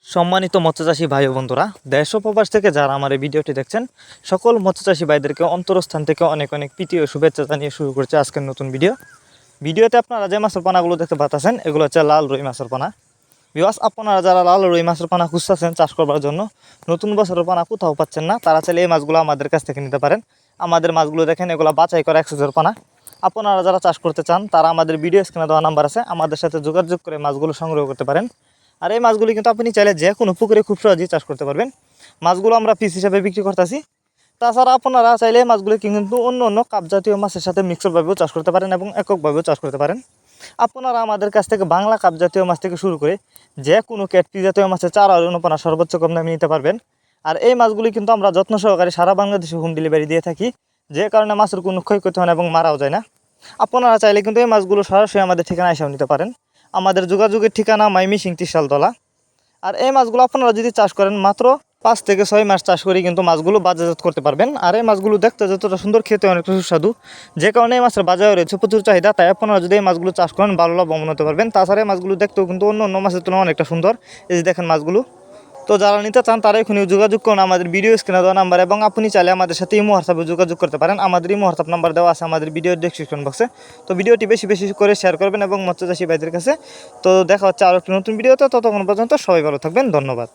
সম্মানিত মৎস্যচাষী ভাই ও বন্ধুরা, দেশ ও প্রবাস থেকে যারা আমার এই ভিডিওটি দেখছেন সকল মৎস্যচাষী ভাইদেরকে অন্তরস্থান থেকে অনেক অনেক প্রীতি ও শুভেচ্ছা জানিয়ে শুরু করছে আজকের নতুন ভিডিওতে আপনারা যে মাছের পানাগুলো দেখতে পাচ্ছেন এগুলো হচ্ছে লাল রুই মাছের পানা। ভিউয়ার্স, আপনারা যারা লাল রুই মাছের পানা খুঁজতেছেন চাষ করবার জন্য, নতুন বছরের পানা কোথাও পাচ্ছেন না, তারা চাইলে এই মাছগুলো আমাদের কাছ থেকে নিতে পারেন। আমাদের মাছগুলো দেখেন, এগুলো বাছাই করা 100 পানা। আপনারা যারা চাষ করতে চান তারা আমাদের ভিডিও স্ক্রিনে দেওয়া নাম্বার আছে, আমাদের সাথে যোগাযোগ করে মাছগুলো সংগ্রহ করতে পারেন। আর এই মাছগুলি কিন্তু আপনি চাইলে যে কোনো পুকুরে খুব সহজেই চাষ করতে পারবেন। মাছগুলো আমরা পিস হিসাবে বিক্রি করতেছি। তাছাড়া আপনারা চাইলে মাছগুলি কিন্তু অন্য অন্য কাপজাতীয় মাছের সাথে মিক্সডভাবেও চাষ করতে পারেন এবং এককভাবেও চাষ করতে পারেন। আপনারা আমাদের কাছ থেকে বাংলা কাপজাতীয় মাছ থেকে শুরু করে যে কোনো ক্যাটফিশ জাতীয় মাছের চারা আর অনুপানা সর্বোচ্চ কম দামে নিতে পারবেন। আর এই মাছগুলি কিন্তু আমরা যত্ন সহকারে সারা বাংলাদেশে হোম ডেলিভারি দিয়ে থাকি, যে কারণে মাছের কোনো ক্ষয়ক্ষতি হয় না এবং মারাও যায় না। আপনারা চাইলে কিন্তু এই মাছগুলো সরাসরি আমাদের ঠিকানা এসেও নিতে পারেন। আমাদের যোগাযোগের ঠিকানা মাইমিসিং ত্রিশালতলা। আর এই মাছগুলো আপনারা যদি চাষ করেন মাত্র 5 থেকে 6 মাস চাষ করে কিন্তু মাছগুলো বাজারজাত করতে পারবেন। আর এই মাছগুলো দেখতে যতটা সুন্দর, খেতে অনেকটা সুস্বাদু, যে কারণে এই মাছের বাজারে রয়েছে প্রচুর চাহিদা। তাই আপনারা যদি এই মাছগুলো চাষ করেন ভালো লাভবান হতে পারবেন। তাছাড়া এই মাছগুলো দেখতেও কিন্তু অন্য অন্য মাছের তুলনায় অনেকটা সুন্দর। এই যে দেখেন মাছগুলো। তো যারা নিতে চান তারা এখনই যোগাযোগ করুন আমাদের ভিডিও স্ক্রিনে দেওয়া নাম্বার, এবং আপনি চাইলে আমাদের সাথে ইমো হোয়াটসঅ্যাপে যোগাযোগ করতে পারেন। আমাদের ইমো হোয়াটসঅ্যাপ নাম্বার দেওয়া আছে আমাদের ভিডিওর ডেসক্রিপশন বক্সে। তো ভিডিওটি বেশি বেশি করে শেয়ার করবেন এবং মৎস্যচাষী ভাইদের কাছে। তো দেখা হচ্ছে আরও একটি নতুন ভিডিওতে। ততক্ষণ পর্যন্ত সবাই ভালো থাকবেন। ধন্যবাদ।